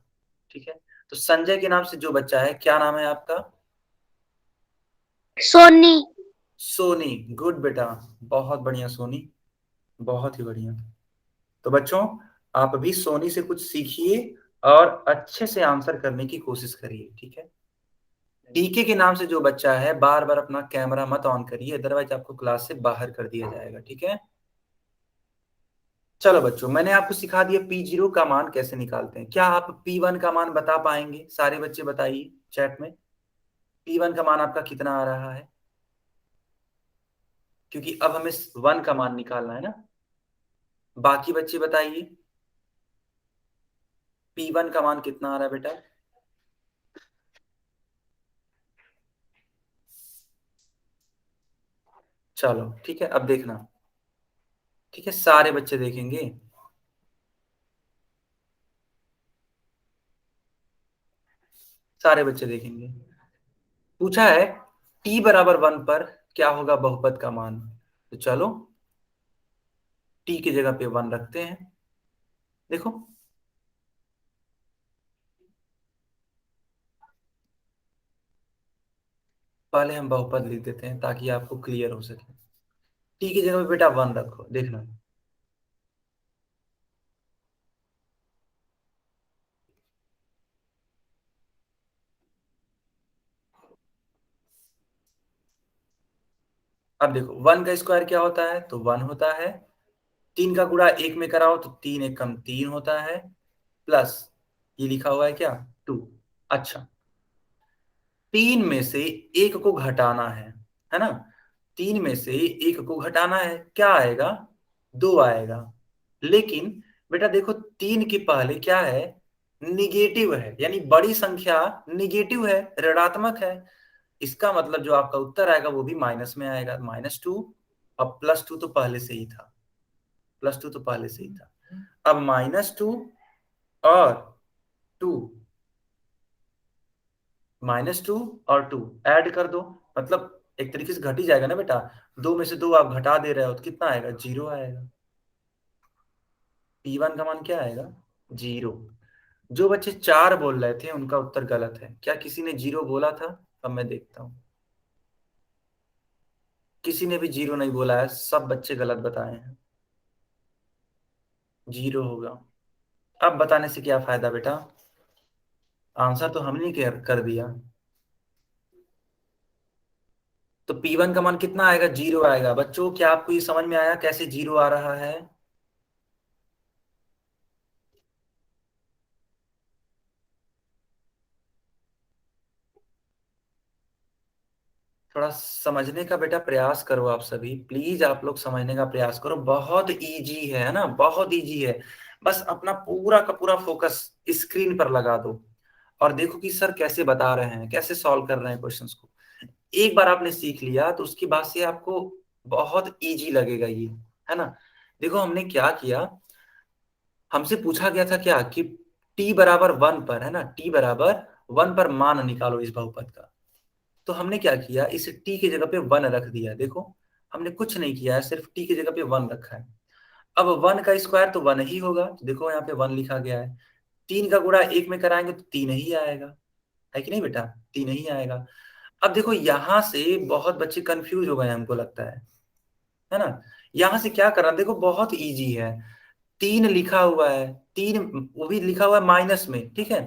ठीक है। तो संजय के नाम से जो बच्चा है, क्या नाम है आपका? सोनी। सोनी। गुड बेटा, बहुत बढ़िया सोनी, बहुत ही बढ़िया। तो बच्चों, आप भी सोनी से कुछ सीखिए और अच्छे से आंसर करने की कोशिश करिए, ठीक है। डीके के नाम से जो बच्चा है, बार बार अपना कैमरा मत ऑन करिए, अदरवाइज आपको क्लास से बाहर कर दिया जाएगा, ठीक है। चलो बच्चों, मैंने आपको सिखा दिया P0 का मान कैसे निकालते हैं। क्या आप P1 का मान बता पाएंगे? सारे बच्चे बताइए चैट में, P1 का मान आपका कितना आ रहा है, क्योंकि अब हमें 1 का मान निकालना है ना। बाकी बच्चे बताइए P1 का मान कितना आ रहा है बेटा। चलो ठीक है, अब देखना, ठीक है, सारे बच्चे देखेंगे। सारे बच्चे देखेंगे। पूछा है t बराबर 1 पर क्या होगा बहुपद का मान। तो चलो t की जगह पे 1 रखते हैं। देखो पहले हम बहुपद लिख देते हैं ताकि आपको क्लियर हो सके। t की जगह पे बेटा 1 रखो, देखना। अब देखो 1 का स्क्वायर क्या होता है, तो 1 होता है। 3 का गुणा 1 में कराओ तो 3 1 कम 3 होता है, प्लस ये लिखा हुआ है क्या, 2। अच्छा, 3 में से 1 को घटाना है ना। 3 में से 1 को घटाना है, क्या आएगा, 2 आएगा। लेकिन बेटा देखो 3 के पहले क्या है, निगेटिव है, यानी बड़ी संख्या निगेटिव है, ऋणात्मक है। इसका मतलब जो आपका उत्तर आएगा वो भी माइनस में आएगा, -2। और +2 तो पहले से ही था। +2 तो पहले से ही था। अब -2 और 2, -2 और 2 ऐड कर दो, मतलब एक तरीके से घट ही जाएगा ना बेटा। 2 में से 2 आप घटा दे रहे हो तो कितना आएगा? 0 आएगा। P1 का मान क्या आएगा? 0। जो बच्चे 4 बोल रहे थे उनका उत्तर गलत है। क्या किसी ने 0 बोला था? अब मैं देखता हूं। किसी ने भी 0 नहीं बोला है, सब बच्चे गलत बताए हैं। 0 होगा। अब बताने से क्या फायदा बेटा, आंसर तो हमने कर दिया। तो P1 का मान कितना आएगा? 0 आएगा। बच्चों क्या आपको ये समझ में आया कैसे 0 आ रहा है? थोड़ा समझने का बेटा प्रयास करो आप सभी, प्लीज आप लोग समझने का प्रयास करो। बहुत इजी है ना, बहुत इजी है। बस अपना पूरा का पूरा फोकस स्क्रीन पर लगा दो और देखो कि सर कैसे बता रहे हैं, कैसे सॉल्व कर रहे हैं क्वेश्चंस को। एक बार आपने सीख लिया तो उसके बाद से आपको बहुत इजी लगेगा ये, है ना। देखो हमने क्या किया, हमसे पूछा गया था क्या कि t बराबर 1 पर, है ना, t बराबर 1 पर मान निकालो इस बहुपद का। तो हमने क्या किया, इस t की जगह पे 1 रख दिया। देखो हमने कुछ नहीं किया है, सिर्फ t की जगह पे 1 रखा है। अब 1 का स्क्वायर तो 1 ही होगा, तो देखो यहाँ पे 1 लिखा गया है। 3 का गुणा 1 में कराएंगे तो 3 ही आएगा, है कि नहीं बेटा? 3 ही आएगा। अब देखो यहां से बहुत बच्चे कंफ्यूज हो गए हमको लगता है ना। यहां से क्या करना, देखो बहुत इजी है। 3 लिखा हुआ है, 3 वो भी लिखा हुआ है माइनस में, ठीक है,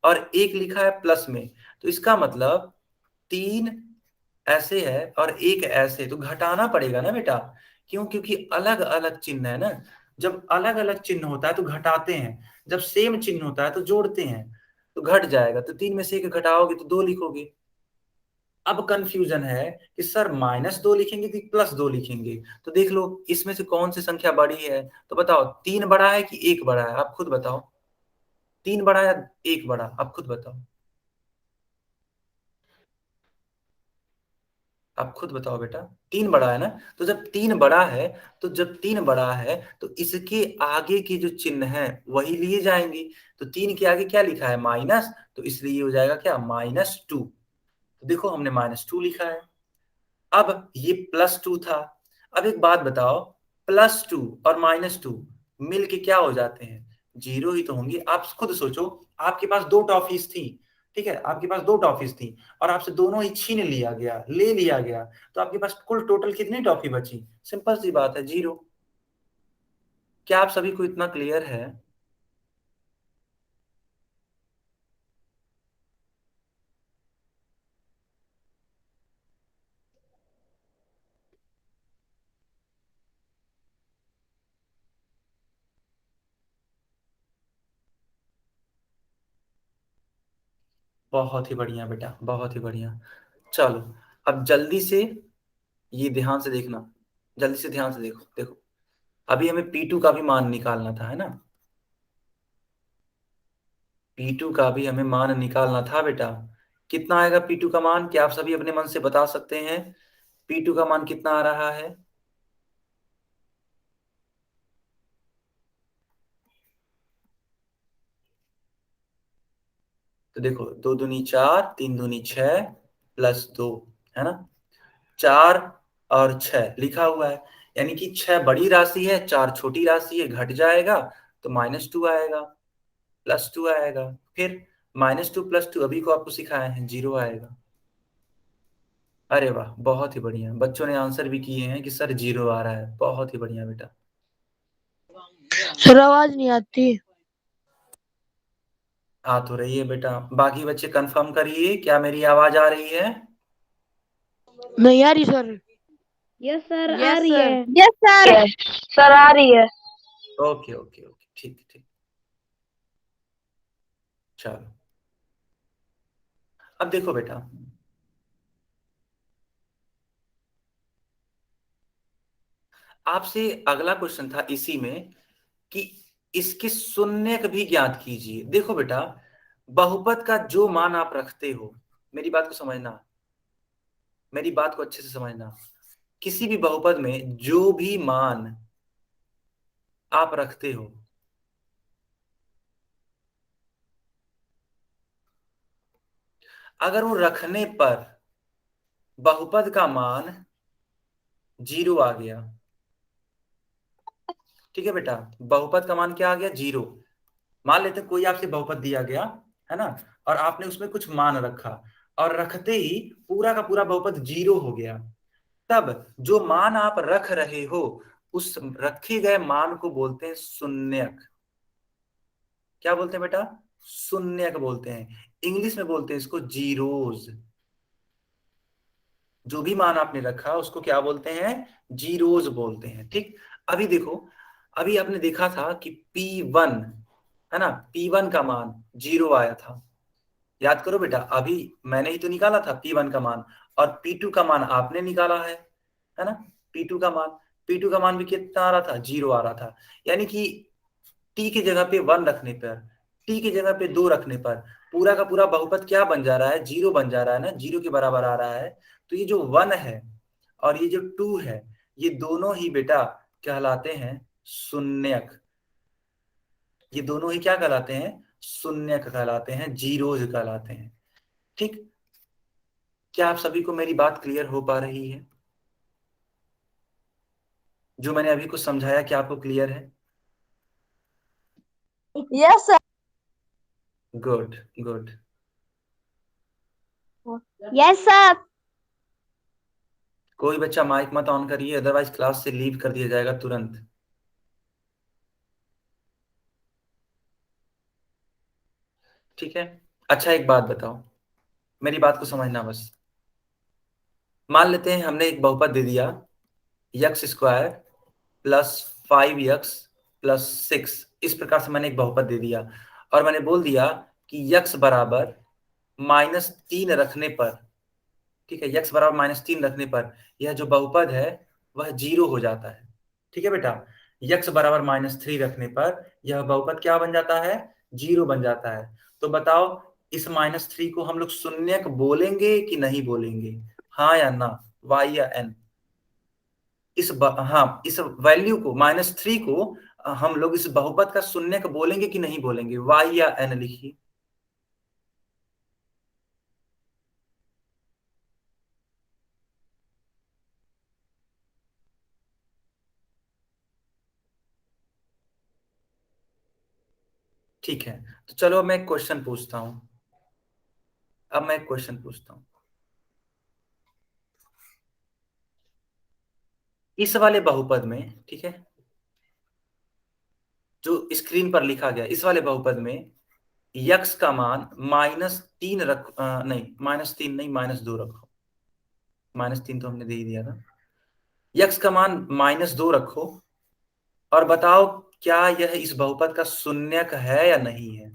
और 1 लिखा है प्लस में। तो इसका मतलब 3 ऐसे है और 1 ऐसे, तो घटाना पड़ेगा ना बेटा। क्यों? क्योंकि अलग अलग चिन्ह है ना। जब अलग अलग चिन्ह होता है तो घटाते हैं, जब सेम चिन्ह होता है तो जोड़ते हैं। तो घट जाएगा, तो 3 में से 1 घटाओगे तो 2 लिखोगे। अब कंफ्यूजन है कि सर -2 लिखेंगे कि +2 लिखेंगे। तो देख लो इसमें से कौन सी संख्या बड़ी है, तो बताओ 3 बड़ा है कि 1 बड़ा है? आप खुद बताओ, 3 बड़ा है या 1 बड़ा? आप खुद बताओ, आप खुद बताओ बेटा। 3 बड़ा है ना। तो जब 3 बड़ा है, तो जब 3 बड़ा है तो इसके आगे की जो चिन्ह है वही लिए जाएंगे। तो 3 के आगे क्या लिखा है? माइनस, तो इसलिए ये हो जाएगा क्या? -2। तो देखो हमने -2 लिखा है। अब ये +2 था। अब एक बात बताओ, +2 और -2 मिल के क्या हो जाते हैं? 0 ही तो होंगे। आप खुद सोचो, आपके पास 2 टॉफीज थी, ठीक है, आपके पास 2 टॉफीज थी और आपसे दोनों ही छीन लिया गया, ले लिया गया, तो आपके पास कुल टोटल कितनी टॉफी बची? सिंपल सी बात है, 0। क्या आप सभी को इतना क्लियर है? बहुत ही बढ़िया बेटा, बहुत ही बढ़िया। चलो अब जल्दी से ये ध्यान से देखना, जल्दी से ध्यान से देखो। देखो अभी हमें P2 का भी मान निकालना था, है ना। P2 का भी हमें मान निकालना था बेटा। कितना आएगा P2 का मान? क्या आप सभी अपने मन से बता सकते हैं P2 का मान कितना आ रहा है? तो देखो 2 दूनी 4, 3 दूनी 6 +2, है ना। 4 और 6 लिखा हुआ है, यानी कि 6 बड़ी राशि है, 4 छोटी राशि है, घट जाएगा तो -2 आएगा, +2 आएगा। फिर -2 +2 अभी को आपको सिखाए हैं, 0 आएगा। अरे वाह, बहुत ही बढ़िया। बच्चों ने आंसर भी किए हैं कि सर 0 आ रहा है। बहुत ही बढ़िया बेटा। सर आवाज नहीं आती। आ तो रही है बेटा। बाकी बच्चे कंफर्म करिए, क्या मेरी आवाज आ रही है? नहीं आ रही सर। यस सर, आ यस रही सर। है। Yes sir. सर आ रही है। ओके ओके ओके, ठीक ठीक। चलो अब देखो बेटा, आपसे अगला क्वेश्चन था इसी में कि इसके शून्य भी ज्ञात कीजिए। देखो बेटा, बहुपद का जो मान आप रखते हो, मेरी बात को समझना, मेरी बात को अच्छे से समझना। किसी भी बहुपद में जो भी मान आप रखते हो, अगर वो रखने पर बहुपद का मान 0 आ गया, ठीक है बेटा, बहुपद का मान क्या आ गया? 0। मान लेते हैं कोई आपसे बहुपद दिया गया है ना, और आपने उसमें कुछ मान रखा, और रखते ही पूरा का पूरा बहुपद 0 हो गया, तब जो मान आप रख रहे हो उस रखे गए मान को बोलते हैं शून्यक। क्या बोलते हैं बेटा? शून्यक बोलते हैं। इंग्लिश में बोलते हैं इसको जीरोज। जो भी मान आपने रखा उसको क्या बोलते हैं? जीरोज बोलते हैं। ठीक, अभी देखो, अभी आपने देखा था कि P1 है ना, P1 का मान 0 आया था। याद करो बेटा, अभी मैंने ही तो निकाला था P1 का मान, और P2 का मान आपने निकाला है ना। P2 का मान भी कितना आ रहा था? 0 आ रहा था। यानी कि T की जगह पे 1 रखने पर, T की जगह पे 2 रखने पर पूरा का पूरा बहुपद क्या बन जा रहा है? 0 बन जा रहा है ना, 0 के बराबर आ रहा है। तो ये जो 1 है और ये जो 2 है, ये दोनों ही बेटा कहलाते हैं शून्यक। ये दोनों ही क्या कहलाते हैं? शून्यक कहलाते हैं, जीरोज कहलाते हैं। ठीक, क्या आप सभी को मेरी बात क्लियर हो पा रही है? जो मैंने अभी कुछ समझाया, क्या आपको क्लियर है? Yes sir. Good good. Yes sir. कोई बच्चा माइक मत ऑन करिए, अदरवाइज क्लास से लीव कर दिया जाएगा तुरंत। ठीक है, अच्छा एक बात बताओ, मेरी बात को समझना बस। मान लेते हैं हमने एक बहुपद दे दिया x² प्लस 5x प्लस 6, इस प्रकार से मैंने एक बहुपद दे दिया, और मैंने बोल दिया कि x बराबर -3 रखने पर, ठीक है, x बराबर -3 रखने पर यह जो बहुपद है वह 0 हो जाता है। ठीक है बेटा, x बराबर -3 रखने पर यह बहुपद क्या बन जाता है? 0 बन जाता है। तो बताओ, इस -3 को हम लोग शून्यक बोलेंगे कि नहीं बोलेंगे? हाँ या ना, y या n? हाँ, इस वैल्यू को -3 को हम लोग इस बहुपद का शून्यक बोलेंगे कि नहीं बोलेंगे? y या n लिखिए। ठीक है, तो चलो मैं एक क्वेश्चन पूछता हूं। अब मैं एक क्वेश्चन पूछता हूं, इस वाले बहुपद में, ठीक है, जो स्क्रीन पर लिखा गया इस वाले बहुपद में यक्स का मान -3 नहीं, -3 नहीं, -2 रखो। -3 तो हमने दे ही दिया था। यक्स का मान -2 रखो, और बताओ क्या यह इस बहुपद का शून्यक है या नहीं है?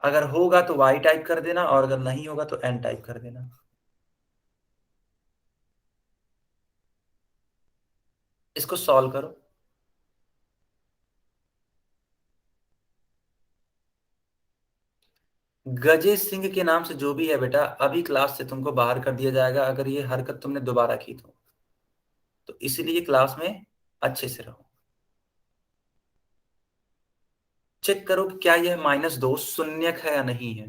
अगर होगा तो y टाइप कर देना, और अगर नहीं होगा तो n टाइप कर देना। इसको सॉल्व करो। गजे सिंह के नाम से जो भी है बेटा, अभी क्लास से तुमको बाहर कर दिया जाएगा अगर ये हरकत तुमने दोबारा की तो इसीलिए क्लास में अच्छे से रहो। चेक करो कि क्या यह -2 शून्यक है या नहीं है।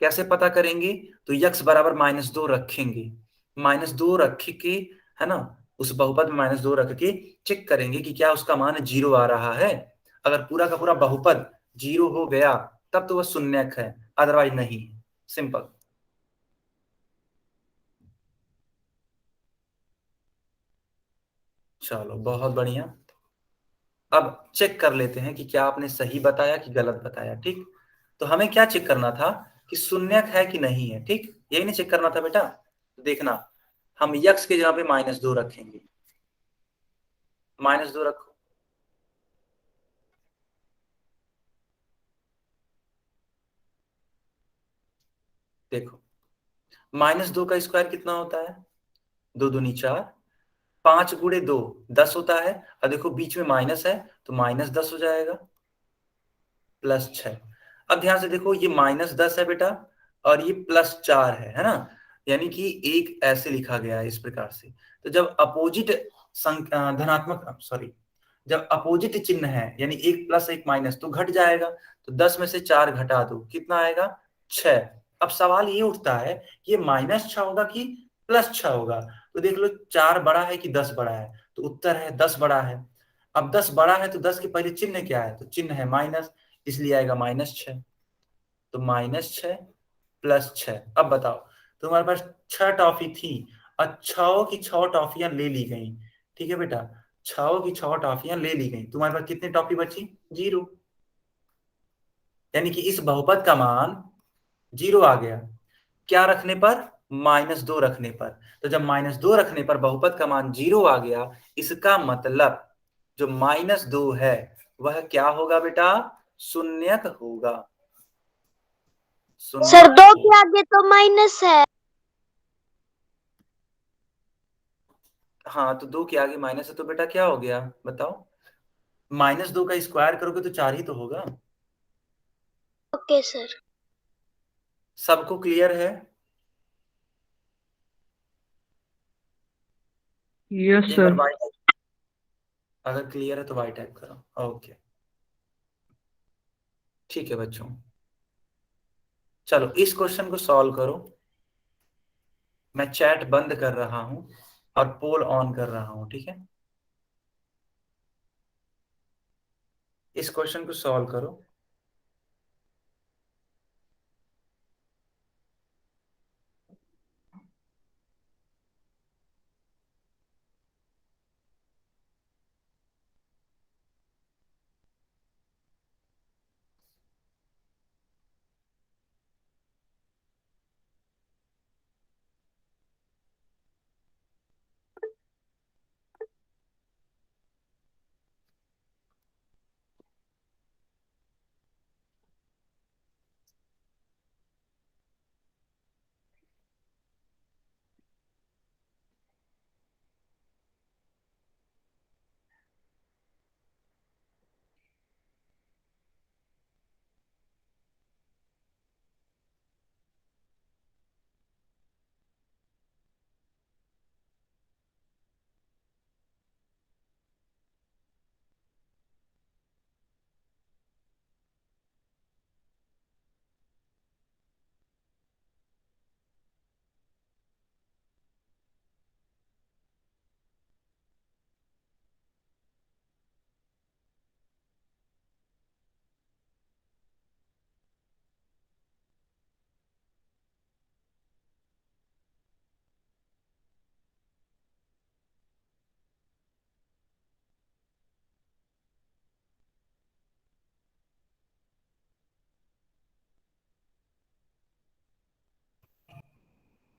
कैसे पता करेंगे? तो यक्स बराबर -2 रखेंगे, -2 रख के, है ना, उस बहुपद में -2 रख के चेक करेंगे कि क्या उसका मान 0 आ रहा है। अगर पूरा का पूरा बहुपद 0 हो गया तब तो वह शून्यक है, अदरवाइज नहीं। सिंपल। चलो बहुत बढ़िया। अब चेक कर लेते हैं कि क्या आपने सही बताया कि गलत बताया। ठीक, तो हमें क्या चेक करना था कि शून्यक है कि नहीं है। ठीक, यही नहीं चेक करना था बेटा। देखना, हम यक्स के जगह पे -2 रखेंगे। -2 रखो। देखो, -2 का स्क्वायर कितना होता है? 2 दूनी 4, 5 गुणे 2 10 होता है, और देखो बीच में माइनस है तो -10 हो जाएगा, +6। अब ध्यान से देखो, ये -10 है बेटा, और ये +4 है ना। यानी कि एक ऐसे लिखा गया है इस प्रकार से। तो जब अपोजिट धनात्मक सॉरी जब अपोजिट चिन्ह है यानी एक प्लस एक माइनस तो घट जाएगा। तो 10 में से 4 घटा दो कितना आएगा 6। अब सवाल ये उठता है कि ये -6 होगा कि +6 होगा। तो देख लो 4 बड़ा है कि 10 बड़ा है, तो उत्तर है 10 बड़ा है। अब 10 बड़ा है तो 10 के पहले चिन्ह क्या है, तो चिन्ह है माइनस, इसलिए आएगा -6। तो -6 +6। अब बताओ तुम्हारे पास 6 टॉफी थी और 6 की 6 टॉफियां ले ली गई। ठीक है बेटा, 6 की 6 टॉफियां ले ली गई, तुम्हारे पास कितनी टॉफी बची 0। यानी कि इस बहुपद का मान 0 आ गया। क्या रखने पर, -2 रखने पर। तो जब -2 रखने पर बहुपद का मान 0 आ गया, इसका मतलब जो -2 है वह क्या होगा बेटा, शून्यक होगा। सर शून्यक 2 होगा। के आगे तो माइनस है। हाँ तो 2 के आगे माइनस है तो बेटा क्या हो गया बताओ, -2 का स्क्वायर करोगे तो 4 ही तो होगा। Okay sir. सबको क्लियर है? यस एक बार सर। वाई, अगर क्लियर है तो वाई टाइप करो। ओके ठीक है बच्चों, चलो इस क्वेश्चन को सॉल्व करो। मैं चैट बंद कर रहा हूं और पोल ऑन कर रहा हूं, ठीक है। इस क्वेश्चन को सॉल्व करो।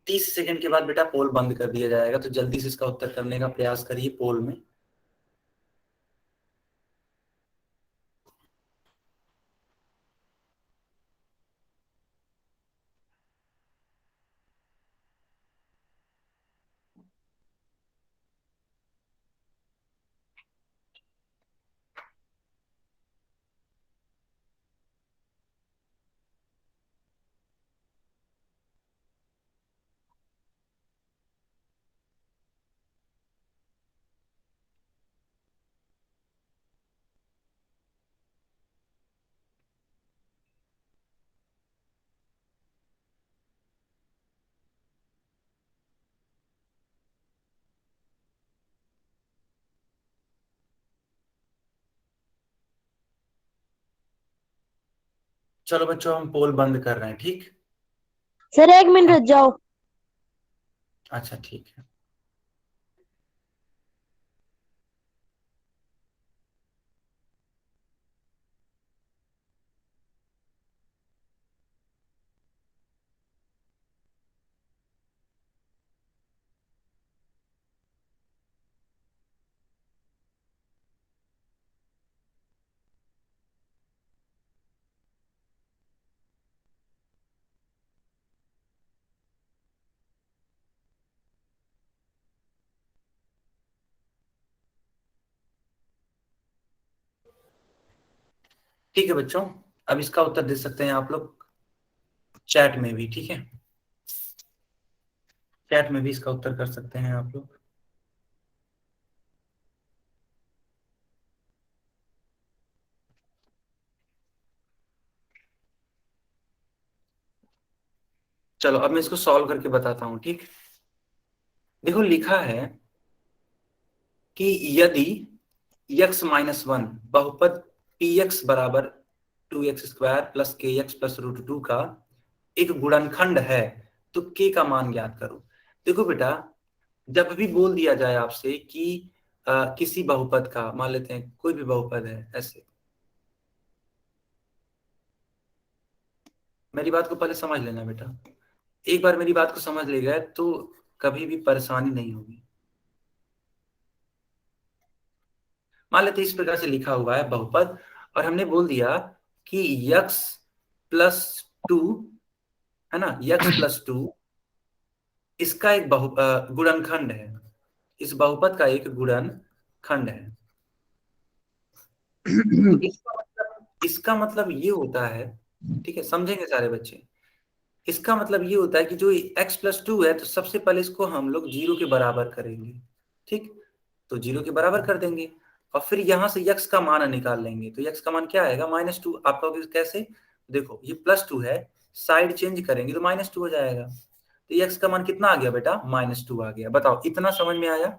तीस सेकंड के बाद बेटा पोल बंद कर दिया जाएगा, तो जल्दी से इसका उत्तर करने का प्रयास करिए पोल में। चलो बच्चों हम पोल बंद कर रहे हैं, ठीक। सर 1 मिनट रुक जाओ। अच्छा ठीक है। ठीक है बच्चों, अब इसका उत्तर दे सकते हैं आप लोग चैट में भी, ठीक है। चैट में भी इसका उत्तर कर सकते हैं आप लोग। चलो अब मैं इसको सॉल्व करके बताता हूं, ठीक। देखो लिखा है कि यदि x माइनस वन बहुपद px बराबर 2x² प्लस kx प्लस √2 का एक गुणनखंड है तो k का मान ज्ञात करो। देखो बेटा, जब भी बोल दिया जाए आपसे कि किसी बहुपद का, मान लेते हैं कोई भी बहुपद है ऐसे, मेरी बात को पहले समझ लेना बेटा। एक बार मेरी बात को समझ ले गए तो कभी भी परेशानी नहीं होगी। मान लेते इस प्रकार से लिखा हुआ है बहुपद, और हमने बोल दिया कि x प्लस 2 है ना, x प्लस 2 इसका एक गुणनखंड है, इस बहुपद का एक गुणनखंड है। तो इसका मतलब ये होता है, ठीक है, समझेंगे सारे बच्चे। इसका मतलब ये होता है कि जो x प्लस 2 है तो सबसे पहले इसको हम लोग 0 के बराबर करेंगे, ठीक। तो 0 के बराबर कर देंगे और फिर यहां से x का मान निकाल लेंगे। तो x का मान क्या आएगा? -2। आप कहोगे कैसे? देखो ये +2 है, साइड चेंज करेंगे तो -2 हो जाएगा। तो x का मान कितना आ गया बेटा? -2 आ गया। बताओ इतना समझ में आया?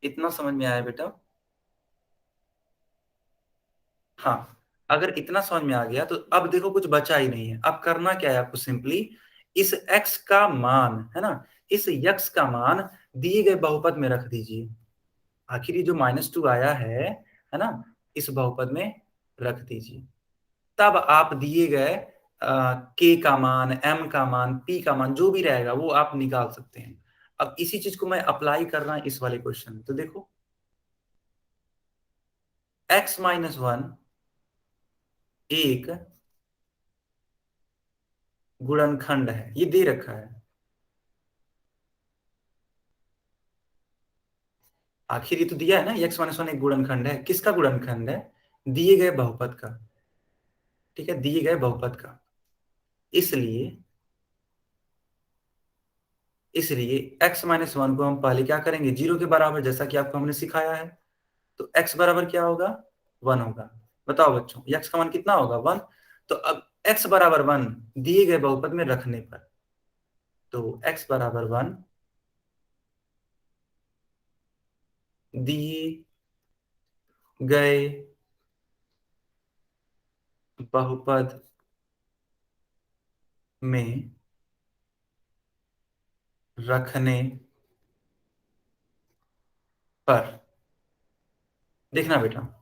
इतना समझ में आया बेटा? हाँ, अगर इतना समझ में आ गया तो अब देखो कुछ बचा ही नहीं है। अब करना क्या है आपको? सिंपली इस x का मान है ना, इस x का मान दिए गए बहुपद में रख दीजिए। आखिर ये जो -2 आया है ना, इस बहुपद में रख दीजिए। तब आप दिए गए k का मान, m का मान, p का मान जो भी रहेगा वो आप निकाल सकते हैं। अब इसी चीज को मैं अप्लाई कर रहा हूं इस वाले क्वेश्चन में। तो देखो x माइनस 1 एक गुणनखंड है, ये दे रखा है। आखिर ये तो दिया है ना, x माइनस 1 एक गुणनखंड है। किसका गुणनखंड है? दिए गए बहुपद का, ठीक है, दिए गए बहुपद का। इसलिए इसलिए x माइनस 1 को हम पहले क्या करेंगे? 0 के बराबर, जैसा कि आपको हमने सिखाया है। तो x बराबर क्या होगा? 1 होगा। बताओ बच्चों, x का मान कितना होगा? 1। तो अब x बराबर 1 दिए गए बहुपद में रखने पर, तो x बराबर 1 दिए गए बहुपद में रखने पर, देखना बेटा,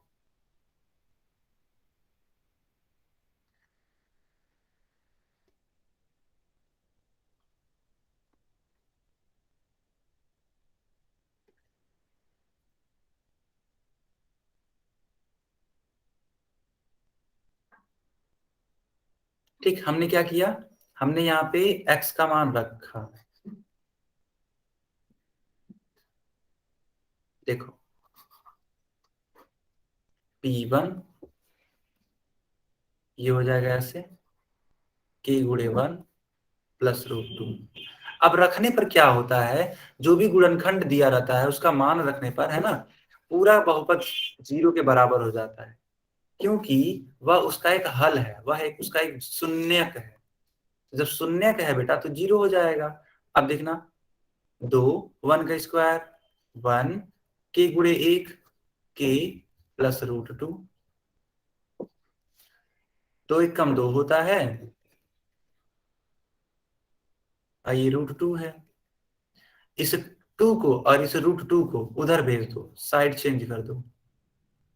ठीक। हमने क्या किया? हमने यहाँ पे x का मान रखा। देखो p1 ये हो जाएगा ऐसे, k गुणे 1 प्लस √2। अब रखने पर क्या होता है? जो भी गुणनखंड दिया रहता है उसका मान रखने पर, है ना, पूरा बहुपद 0 के बराबर हो जाता है, क्योंकि वह उसका एक हल है, वह एक उसका एक शून्यक है। जब शून्यक है बेटा तो 0 हो जाएगा। अब देखना, 2 1 का स्क्वायर 1, k गुणे 1 k प्लस √2, 2 1 कम 2 होता है, ये √2 है। इस 2 को और इस √2 को उधर भेज दो, साइड चेंज कर दो,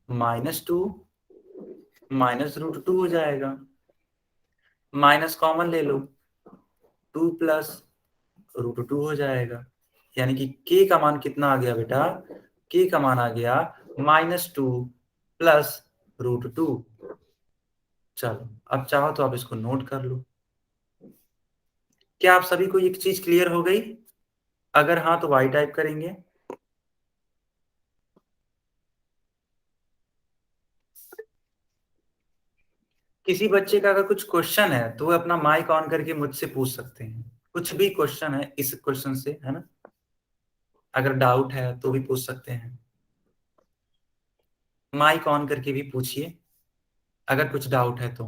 -2 माइनस √2 हो जाएगा। माइनस कॉमन ले लो, 2 प्लस √2 हो जाएगा। यानी कि k का मान कितना आ गया बेटा? k का मान आ गया -2 प्लस √2। चलो अब चाहो तो आप इसको नोट कर लो। क्या आप सभी को एक चीज क्लियर हो गई? अगर हाँ तो y टाइप करेंगे। किसी बच्चे का अगर कुछ क्वेश्चन है तो वो अपना माइक ऑन करके मुझसे पूछ सकते हैं। कुछ भी क्वेश्चन है इस क्वेश्चन से, है ना, अगर डाउट है तो भी पूछ सकते हैं, माइक ऑन करके भी पूछिए अगर कुछ डाउट है तो।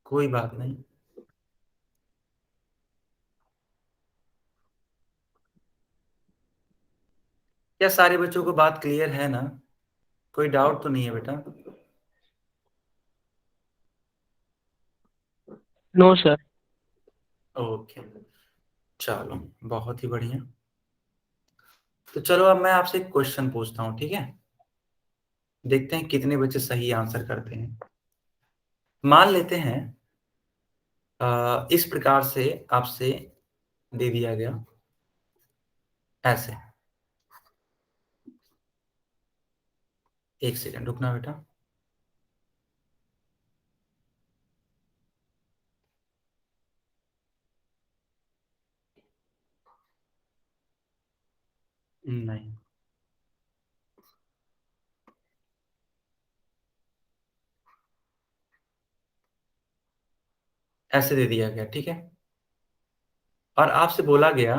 कोई बात नहीं। क्या सारे बच्चों को बात क्लियर है ना? कोई डाउट तो नहीं है बेटा? No sir. ओके, चलो बहुत ही बढ़िया। तो चलो अब मैं आपसे एक क्वेश्चन पूछता हूँ, ठीक है? देखते हैं कितने बच्चे सही आंसर करते हैं। मान लेते हैं इस प्रकार से आपसे दे दिया गया, ऐसे। एक सेकंड रुकना बेटा। नहीं, ऐसे दे दिया गया, ठीक है? और आपसे बोला गया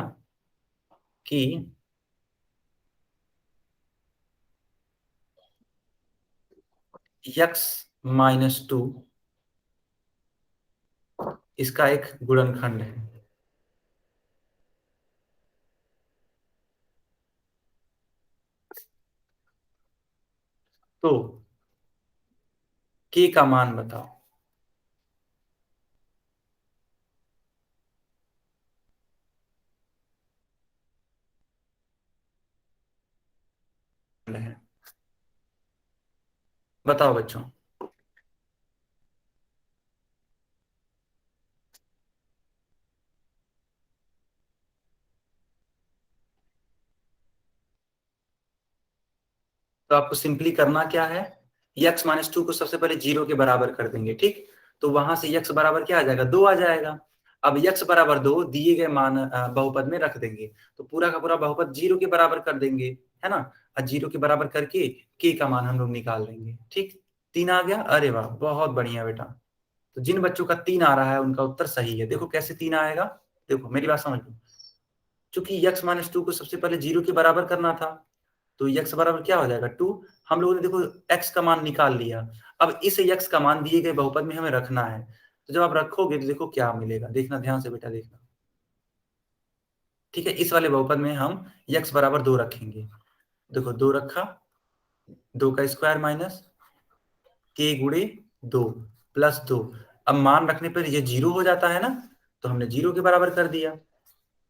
कि x-2 इसका एक गुणनखंड है। तो k का मान बताओ। है, बताओ बच्चों। तो आपको सिंपली करना क्या है, x-2 को सबसे पहले 0 के बराबर कर देंगे, ठीक? तो वहां से x बराबर क्या आ जाएगा, 2 आ जाएगा। अब x बराबर 2 दिए गए मान बहुपद में रख देंगे, तो पूरा का पूरा बहुपद 0 के बराबर कर देंगे, है ना? और 0 के बराबर करके k का मान हम लोग निकाल लेंगे, ठीक? 3 आ गया, अरे वाह बहुत बढ़िया बेटा। तो जिन बच्चों का 3 आ रहा है उनका उत्तर सही है। देखो कैसे 3 आएगा, देखो मेरी बात समझ लो। चूंकि x-2 को सबसे पहले 0 के बराबर करना था, तो x बराबर क्या हो जाएगा, 2। हम लोगों ने देखो x का मान निकाल लिया। अब इस x का मान दिए गए बहुपद में हमें रखना है। तो जब आप रखोगे तो देखो क्या मिलेगा, देखना ध्यान से बेटा, देखना, ठीक है? इस वाले बहुपद में हम x बराबर 2 रखेंगे। देखो 2 रखा, 2 का स्क्वायर माइनस k गुणे 2 प्लस 2। अब मान रखने पर ये 0 हो जाता है ना, तो हमने 0 के बराबर कर दिया।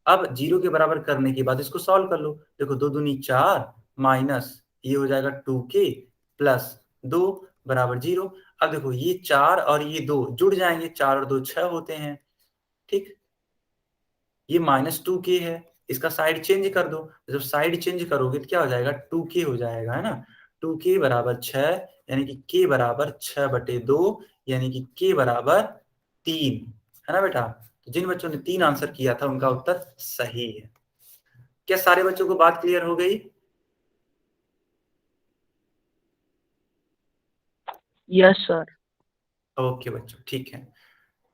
अब 0 के बराबर करने के बाद इसको सॉल्व कर लो। देखो 2 दूनी 4 माइनस ये हो जाएगा 2k प्लस 2 बराबर 0। अब देखो ये 4 और ये 2 जुड़ जाएंगे, 4 और 2 6 होते हैं, ठीक? ये -2k है, इसका साइड चेंज कर दो। जब साइड चेंज करोगे तो क्या हो जाएगा, 2k हो जाएगा, है ना? 2k बराबर 6, यानी कि k बराबर 6/2, यानी कि k बराबर 3, है ना बेटा? तो जिन बच्चों ने 3 आंसर किया था उनका उत्तर सही है। क्या सारे बच्चों को बात क्लियर हो गई? Yes sir. ओके बच्चों, ठीक है।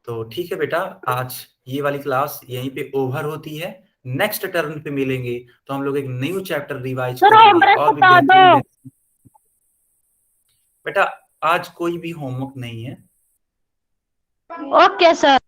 तो ठीक है बेटा, आज ये वाली क्लास यहीं पे ओवर होती है। नेक्स्ट टर्न पे मिलेंगे तो हम लोग एक न्यू चैप्टर रिवाइज सर करेंगे एड्रेस और भी बता बेहतरीन दो। बेटा आज कोई भी होमवर्क नहीं है। Okay sir.